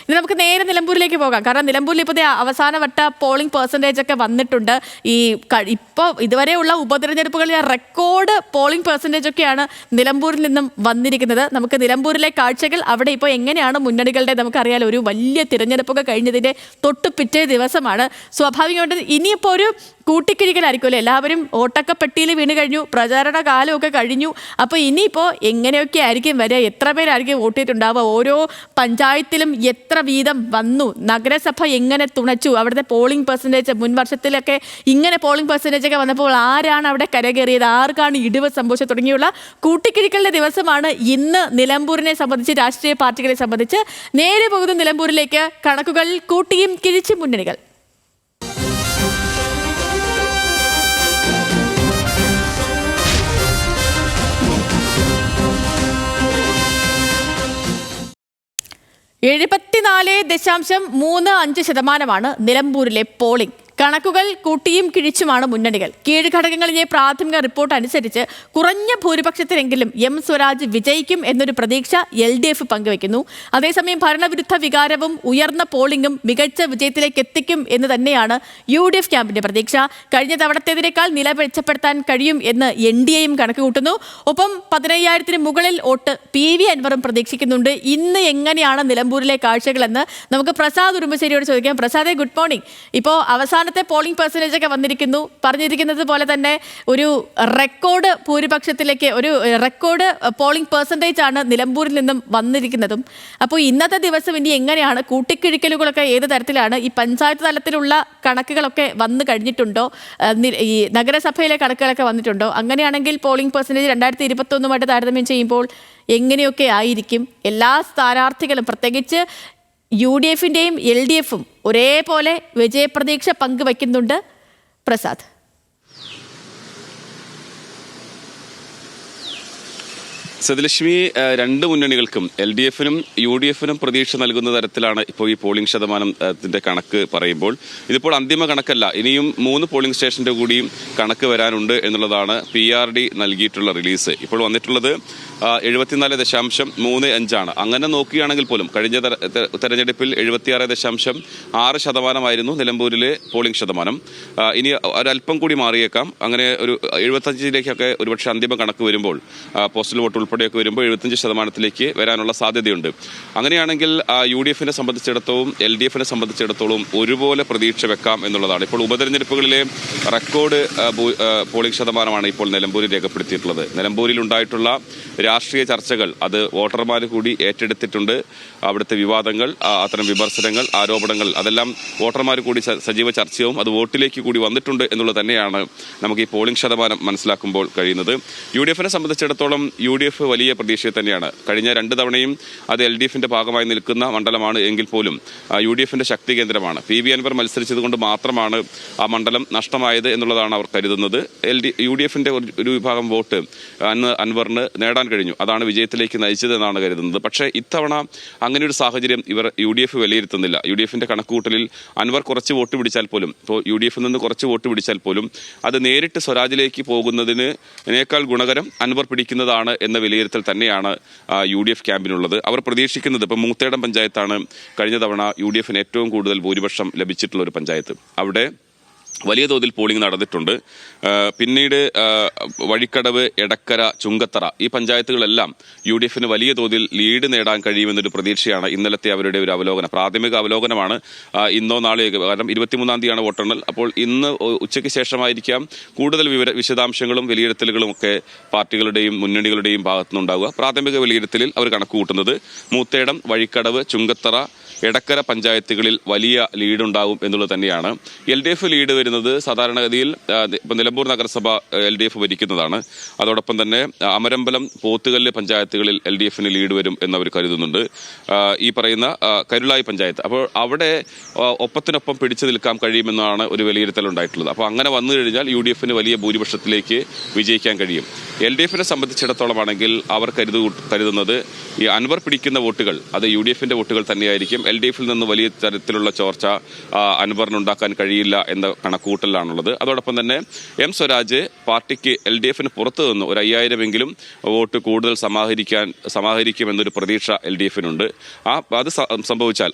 ഇനി നമുക്ക് നേരെ നിലമ്പൂരിലേക്ക് പോകാം. കാരണം നിലമ്പൂരിൽ ഇപ്പോൾ അവസാനവട്ട പോളിംഗ് പെർസെൻറ്റേജ് ഒക്കെ വന്നിട്ടുണ്ട്. ഇപ്പോൾ ഇതുവരെയുള്ള ഉപതെരഞ്ഞെടുപ്പുകളിലെ റെക്കോർഡ് പോളിംഗ് പെർസെൻറ്റേജ് ഒക്കെയാണ് നിലമ്പൂരിൽ നിന്നും വന്നിരിക്കുന്നത്. നമുക്ക് നിലമ്പൂരിലെ കാഴ്ചകൾ അവിടെ ഇപ്പോൾ എങ്ങനെയാണ് മുന്നണികളുടെ നമുക്കറിയാലോ, ഒരു വലിയ തിരഞ്ഞെടുപ്പൊക്കെ കഴിഞ്ഞതിൻ്റെ തൊട്ട് പിറ്റേ ദിവസമാണ്. സ്വാഭാവികമായിട്ടും ഇനിയിപ്പോൾ ഒരു കൂട്ടിക്കിഴിക്കലായിരിക്കുമല്ലോ. എല്ലാവരും വോട്ടൊക്കെ പെട്ടിയിൽ വീണ് കഴിഞ്ഞു, പ്രചാരണ കാലമൊക്കെ കഴിഞ്ഞു. അപ്പോൾ ഇനിയിപ്പോൾ എങ്ങനെയൊക്കെ ആയിരിക്കും വരിക, എത്ര പേരായിരിക്കും വോട്ട് ചെയ്തിട്ടുണ്ടാവുക, ഓരോ പഞ്ചായത്തിലും എത്ര വീതം വന്നു, നഗരസഭ എങ്ങനെ തുണച്ചു, അവിടുത്തെ പോളിംഗ് പെർസെൻറ്റേജ് മുൻ വർഷത്തിലൊക്കെ ഇങ്ങനെ പോളിംഗ് പെർസെൻറ്റേജ് ഒക്കെ വന്നപ്പോൾ ആരാണ് അവിടെ കരകയറിയത്, ആർക്കാണ് ഇടിവ് സംഭവിച്ചത് തുടങ്ങിയുള്ള കൂട്ടിക്കിഴിക്കലിൻ്റെ ദിവസമാണ് ഇന്ന് നിലമ്പൂരിനെ സംബന്ധിച്ച്, രാഷ്ട്രീയ പാർട്ടികളെ സംബന്ധിച്ച്. നേരെ പോകുന്ന നിലമ്പൂരിലേക്ക് കണക്കുകൾ കൂട്ടിയും കിഴിച്ചും മുന്നണികൾ. ,34.35% നിലമ്പൂരിലെ പോളിംഗ്. കണക്കുകൾ കൂട്ടിയും കിഴിച്ചുമാണ് മുന്നണികൾ. കീഴ്ഘടകങ്ങളിലെ പ്രാഥമിക റിപ്പോർട്ട് അനുസരിച്ച് കുറഞ്ഞ ഭൂരിപക്ഷത്തിലെങ്കിലും എം സ്വരാജ് വിജയിക്കും എന്നൊരു പ്രതീക്ഷ LDF പങ്കുവയ്ക്കുന്നു. അതേസമയം ഭരണവിരുദ്ധ വികാരവും ഉയർന്ന പോളിംഗും മികച്ച വിജയത്തിലേക്ക് എത്തിക്കും എന്ന് തന്നെയാണ് UDF ക്യാമ്പിന്റെ പ്രതീക്ഷ. കഴിഞ്ഞ തവണത്തേതിനേക്കാൾ നില മെച്ചപ്പെടുത്താൻ കഴിയും എന്ന് NDAയും കണക്ക് കൂട്ടുന്നു. ഒപ്പം 15,000-ന് മുകളിൽ വോട്ട് PV അൻവറും പ്രതീക്ഷിക്കുന്നുണ്ട്. ഇന്ന് എങ്ങനെയാണ് നിലമ്പൂരിലെ കാഴ്ചകളെന്ന് നമുക്ക് പ്രസാദ് ഉറുമ്പശ്ശേരിയോട് ചോദിക്കാം. പ്രസാദേ, ഗുഡ് മോർണിംഗ്. ഇപ്പോൾ അവസാനത്തെ പോളിംഗ് പെർസെൻറ്റേജ് ഒക്കെ വന്നിരിക്കുന്നു. പറഞ്ഞിരിക്കുന്നത് പോലെ തന്നെ ഒരു റെക്കോർഡ് ഭൂരിപക്ഷത്തിലേക്ക്, ഒരു റെക്കോർഡ് പോളിംഗ് പെർസെൻറ്റേജ് ആണ് നിലമ്പൂരിൽ നിന്നും വന്നിരിക്കുന്നതും. അപ്പോൾ ഇന്നത്തെ ദിവസം ഇനി എങ്ങനെയാണ് കൂട്ടിക്കിഴിക്കലുകളൊക്കെ, ഏത് തരത്തിലാണ്, ഈ പഞ്ചായത്ത് തലത്തിലുള്ള കണക്കുകളൊക്കെ വന്നു കഴിഞ്ഞിട്ടുണ്ടോ, ഈ നഗരസഭയിലെ കണക്കുകളൊക്കെ വന്നിട്ടുണ്ടോ? അങ്ങനെയാണെങ്കിൽ പോളിംഗ് പെർസെൻറ്റേജ് 2021 താരതമ്യം ചെയ്യുമ്പോൾ എങ്ങനെയൊക്കെ ആയിരിക്കും? എല്ലാ സ്ഥാനാർത്ഥികളും പ്രത്യേകിച്ച് UDFന്റെയും LDFും ഒരേപോലെ വിജയപ്രതീക്ഷ പങ്കുവയ്ക്കുന്നുണ്ട്. പ്രസാദ്. സതിലക്ഷ്മി, രണ്ട് മുന്നണികൾക്കും LDFനും UDFനും പ്രതീക്ഷ നൽകുന്ന തരത്തിലാണ് ഇപ്പോൾ ഈ പോളിംഗ് ശതമാനത്തിന്റെ കണക്ക് പറയുമ്പോൾ. ഇതിപ്പോൾ അന്തിമ കണക്കല്ല, ഇനിയും 3 പോളിംഗ് സ്റ്റേഷന്റെ കൂടിയും കണക്ക് വരാനുണ്ട് എന്നുള്ളതാണ് PRD നൽകിയിട്ടുള്ള റിലീസ്. ഇപ്പോൾ വന്നിട്ടുള്ളത് 74.35 അങ്ങനെ നോക്കുകയാണെങ്കിൽ പോലും കഴിഞ്ഞ തെരഞ്ഞെടുപ്പിൽ 76.6% നിലമ്പൂരിലെ പോളിംഗ് ശതമാനം. ഇനി ഒരല്പം കൂടി മാറിയേക്കാം. അങ്ങനെ ഒരു 75-ലേക്കൊക്കെ ഒരുപക്ഷെ അന്തിമ കണക്ക് വരുമ്പോൾ, പോസ്റ്റൽ വോട്ട് ഉൾപ്പെടെയൊക്കെ വരുമ്പോൾ 75% വരാനുള്ള സാധ്യതയുണ്ട്. അങ്ങനെയാണെങ്കിൽ UDFനെ സംബന്ധിച്ചിടത്തോളം LDFനെ സംബന്ധിച്ചിടത്തോളം ഒരുപോലെ പ്രതീക്ഷ വെക്കാം എന്നുള്ളതാണ്. ഇപ്പോൾ ഉപതെരഞ്ഞെടുപ്പുകളിലെ റെക്കോർഡ് പോളിംഗ് ശതമാനമാണ് ഇപ്പോൾ നിലമ്പൂരിൽ രേഖപ്പെടുത്തിയിട്ടുള്ളത്. നിലമ്പൂരിൽ ഉണ്ടായിട്ടുള്ള രാഷ്ട്രീയ ചർച്ചകൾ അത് വോട്ടർമാർ കൂടി ഏറ്റെടുത്തിട്ടുണ്ട്. അവിടുത്തെ വിവാദങ്ങൾ, അത്തരം വിമർശനങ്ങൾ, ആരോപണങ്ങൾ അതെല്ലാം വോട്ടർമാർ കൂടി സജീവ ചർച്ചയും അത് വോട്ടിലേക്ക് കൂടി വന്നിട്ടുണ്ട് എന്നുള്ളത് തന്നെയാണ് നമുക്ക് ഈ പോളിംഗ് ശതമാനം മനസ്സിലാക്കുമ്പോൾ കഴിയുന്നത്. UDFനെ സംബന്ധിച്ചിടത്തോളം UDF വലിയ പ്രതീക്ഷ തന്നെയാണ്. കഴിഞ്ഞ 2 തവണയും അത് LDFന്റെ ഭാഗമായി നിൽക്കുന്ന മണ്ഡലമാണ് എങ്കിൽ പോലും UDFന്റെ ശക്തി കേന്ദ്രമാണ്. PV അൻവർ മത്സരിച്ചത് കൊണ്ട് മാത്രമാണ് ആ മണ്ഡലം നഷ്ടമായത് എന്നുള്ളതാണ് അവർ കരുതുന്നത്. UDFന്റെ ഒരു വിഭാഗം വോട്ട് അൻവറിന് നേടാൻ കഴിഞ്ഞു. അതാണ് വിജയത്തിലേക്ക് നയിച്ചതെന്നാണ് കരുതുന്നത്. പക്ഷേ ഇത്തവണ അങ്ങനെ ഒരു സാഹചര്യം UDF വിലയിരുത്തുന്നില്ല. UDFന്റെ കണക്കുകൂട്ടലിൽ അൻവർ കുറച്ച് വോട്ട് പിടിച്ചാൽ പോലും, ഇപ്പോൾ UDFിൽ നിന്ന് കുറച്ച് വോട്ട് പിടിച്ചാൽ പോലും അത് നേരിട്ട് സ്വരാജിലേക്ക് പോകുന്നതിനേക്കാൾ ഗുണകരം അൻവർ പിടിക്കുന്നതാണ് എന്ന വിലയിരുത്തൽ തന്നെയാണ് UDF ക്യാമ്പിനുള്ളത്. അവർ പ്രതീക്ഷിക്കുന്നത്, ഇപ്പോൾ മൂത്തേടം പഞ്ചായത്താണ് കഴിഞ്ഞ തവണ UDFന് ഏറ്റവും കൂടുതൽ ഭൂരിപക്ഷം ലഭിച്ചിട്ടുള്ള ഒരു പഞ്ചായത്ത്. അവിടെ വലിയ തോതിൽ പോളിംഗ് നടന്നിട്ടുണ്ട്. പിന്നീട് വഴിക്കടവ്, എടക്കര, ചുങ്കത്തറ ഈ പഞ്ചായത്തുകളെല്ലാം UDFന് വലിയ തോതിൽ ലീഡ് നേടാൻ കഴിയുമെന്നൊരു പ്രതീക്ഷയാണ് ഇന്നലത്തെ അവരുടെ ഒരു അവലോകനം. പ്രാഥമിക അവലോകനമാണ്. ഇന്നോ നാളെയോ, കാരണം 23-ാം തീയതിയാണ് വോട്ടെണ്ണൽ. അപ്പോൾ ഇന്ന് ഉച്ചയ്ക്ക് ശേഷമായിരിക്കാം കൂടുതൽ വിശദാംശങ്ങളും വിലയിരുത്തലുകളും ഒക്കെ പാർട്ടികളുടെയും മുന്നണികളുടെയും ഭാഗത്തുനിന്നുണ്ടാവുക. പ്രാഥമിക വിലയിരുത്തലിൽ അവർ കണക്ക് കൂട്ടുന്നത് മൂത്തേടം, വഴിക്കടവ്, ചുങ്കത്തറ, എടക്കര പഞ്ചായത്തുകളിൽ വലിയ ലീഡ് ഉണ്ടാവും എന്നുള്ളത് തന്നെയാണ്. LDF ലീഡ് വരുന്നത് സാധാരണഗതിയിൽ ഇപ്പം നിലമ്പൂർ നഗരസഭ LDF ഭരിക്കുന്നതാണ്. അതോടൊപ്പം തന്നെ അമരമ്പലം, പോത്തുകല്ല് പഞ്ചായത്തുകളിൽ LDFന് ലീഡ് വരും എന്നവർ കരുതുന്നുണ്ട്. ഈ പറയുന്ന കരുളായി പഞ്ചായത്ത്, അപ്പോൾ അവിടെ ഒപ്പത്തിനൊപ്പം പിടിച്ചു നിൽക്കാൻ കഴിയുമെന്നാണ് ഒരു വിലയിരുത്തൽ ഉണ്ടായിട്ടുള്ളത്. അപ്പോൾ അങ്ങനെ വന്നു കഴിഞ്ഞാൽ UDFന് വലിയ ഭൂരിപക്ഷത്തിലേക്ക് വിജയിക്കാൻ കഴിയും. LDFനെ സംബന്ധിച്ചിടത്തോളമാണെങ്കിൽ അവർ കരുതുന്നത് ഈ അൻവർ പിടിക്കുന്ന വോട്ടുകൾ അത് UDFന്റെ വോട്ടുകൾ തന്നെയായിരിക്കും. LDF നിന്ന് വലിയ തരത്തിലുള്ള ചോർച്ച അൻവറിനുണ്ടാക്കാൻ കഴിയില്ല എന്ന കണക്കുകൂട്ടലാണുള്ളത്. അതോടൊപ്പം തന്നെ എം സ്വരാജ് പാർട്ടിക്ക് LDF പുറത്തു നിന്ന് ഒരു 5000 വോട്ട് കൂടുതൽ സമാഹരിക്കുമെന്നൊരു പ്രതീക്ഷ LDF-നുണ്ട്. അത് സംഭവിച്ചാൽ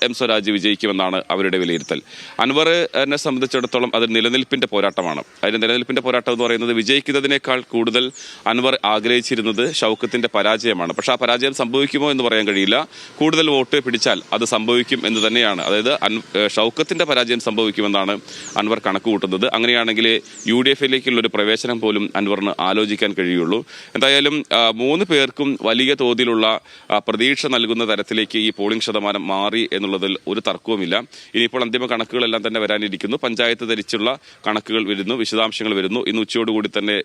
എം സ്വരാജ് വിജയിക്കുമെന്നാണ് അവരുടെ വിലയിരുത്തൽ. അൻവറിനെ സംബന്ധിച്ചിടത്തോളം അത് നിലനിൽപ്പിന്റെ പോരാട്ടമാണ്. അതിന്റെ നിലനിൽപ്പിന്റെ പോരാട്ടം എന്ന് പറയുന്നത് വിജയിക്കുന്നതിനേക്കാൾ കൂടുതൽ അൻവർ ആഗ്രഹിച്ചിരുന്നത് ഷൗക്കത്തിന്റെ പരാജയമാണ്. പക്ഷെ ആ പരാജയം സംഭവിക്കുമോ എന്ന് പറയാൻ കഴിയില്ല. കൂടുതൽ വോട്ട് പിടിച്ചാൽ അത് സംഭവിക്കും എന്ന് തന്നെയാണ്. അതായത് ഷൗക്കത്തിന്റെ പരാജയം സംഭവിക്കുമെന്നാണ് അൻവർ കണക്ക് കൂട്ടുന്നത്. അങ്ങനെയാണെങ്കിൽ UDF-ലേക്കുള്ള ഒരു പ്രവേശനം പോലും അൻവറിന് ആലോചിക്കാൻ കഴിയുള്ളൂ. എന്തായാലും 3 പേർക്കും വലിയ തോതിലുള്ള പ്രതീക്ഷ നൽകുന്ന തരത്തിലേക്ക് ഈ പോളിംഗ് ശതമാനം മാറി എന്നുള്ളതിൽ ഒരു തർക്കവുമില്ല. ഇനിയിപ്പോൾ അന്തിമ കണക്കുകളെല്ലാം തന്നെ വരാനിരിക്കുന്നു. പഞ്ചായത്ത് ധരിച്ചുള്ള കണക്കുകൾ വരുന്നു, വിശദാംശങ്ങൾ വരുന്നു. ഇന്ന് ഉച്ചയോടുകൂടി തന്നെ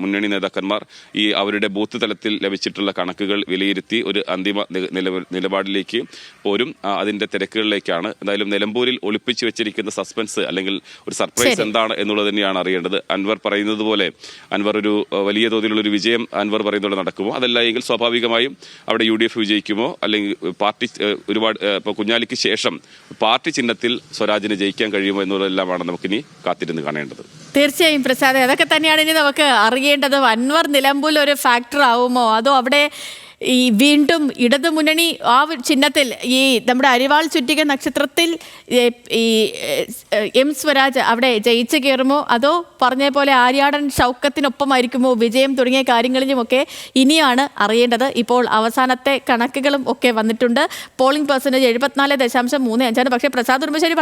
മുന്നണി നേതാക്കന്മാർ ഈ അവരുടെ ബൂത്ത് തലത്തിൽ ലഭിച്ചിട്ടുള്ള കണക്കുകൾ വിലയിരുത്തി ഒരു അന്തിമ നിലപാടിലേക്ക് പോരും. അതിന്റെ തിരക്കുകളിലേക്കാണ്. എന്തായാലും നിലമ്പൂരിൽ ഒളിപ്പിച്ചു വെച്ചിരിക്കുന്ന സസ്പെൻസ് അല്ലെങ്കിൽ ഒരു സർപ്രൈസ് എന്താണ് എന്നുള്ളത് തന്നെയാണ് അറിയേണ്ടത്. അൻവർ പറയുന്നത് പോലെ ഒരു വലിയ തോതിലുള്ള ഒരു വിജയം അൻവർ പറയുന്നത് നടക്കുമോ? അതല്ല എങ്കിൽ സ്വാഭാവികമായും അവിടെ UDF വിജയിക്കുമോ? അല്ലെങ്കിൽ പാർട്ടി ഒരുപാട് ഇപ്പോൾ കുഞ്ഞാലിക്ക് ശേഷം പാർട്ടി ചിഹ്നത്തിൽ സ്വരാജിന് ജയിക്കാൻ കഴിയുമോ എന്നുള്ളതെല്ലാമാണ് നമുക്കിനി കാത്തിരുന്ന് കാണേണ്ടത്. തീർച്ചയായും പ്രസാദ്, അതൊക്കെ തന്നെയാണ് ഇനി നമുക്ക് അറിയേണ്ടത്. അൻവർ നിലമ്പൂരിൽ ഒരു ഫാക്ടർ ആവുമോ, അതോ അവിടെ ഈ വീണ്ടും ഇടതുമുന്നണി ആ ചിഹ്നത്തിൽ ഈ നമ്മുടെ അരിവാൾ ചുറ്റിക നക്ഷത്രത്തിൽ ഈ എം സ്വരാജ് അവിടെ ജയിച്ചു കയറുമോ, അതോ പറഞ്ഞ പോലെ ആര്യാടൻ ഷൗക്കത്തിനൊപ്പമായിരിക്കുമോ വിജയം തുടങ്ങിയ കാര്യങ്ങളിലുമൊക്കെ ഇനിയാണ് അറിയേണ്ടത്. ഇപ്പോൾ അവസാനത്തെ കണക്കുകളും ഒക്കെ വന്നിട്ടുണ്ട്. Polling percentage 74.35. പക്ഷേ പ്രസാദ് ഉർമ്മശ്ശേരി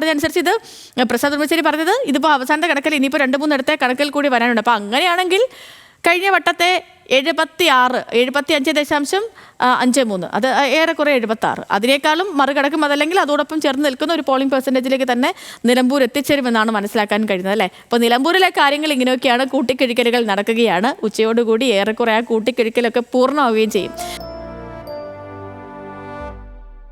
പറഞ്ഞത് ഇതിപ്പോൾ അവസാനത്തെ കണക്കിൽ ഇനിയിപ്പോൾ 2-3 ഇടത്തെ കണക്കിൽ കൂടി വരാനുണ്ട്. അപ്പോൾ അങ്ങനെയാണെങ്കിൽ കഴിഞ്ഞ വട്ടത്തെ 75.53 അത് ഏറെക്കുറെ 76, അതിനേക്കാളും മറികടക്കും. അതല്ലെങ്കിൽ അതോടൊപ്പം ചേർന്ന് നിൽക്കുന്ന ഒരു പോളിംഗ് പെർസെൻറ്റേജിലേക്ക് തന്നെ നിലമ്പൂർ എത്തിച്ചേരുമെന്നാണ് മനസ്സിലാക്കാൻ കഴിയുന്നത്, അല്ലേ? അപ്പോൾ നിലമ്പൂരിലെ കാര്യങ്ങൾ ഇങ്ങനെയൊക്കെയാണ്. കൂട്ടിക്കിഴിക്കലുകൾ നടക്കുകയാണ്. ഉച്ചയോടുകൂടി ഏറെക്കുറെ ആ കൂട്ടിക്കിഴിക്കലൊക്കെ പൂർണ്ണമാവുകയും ചെയ്യും.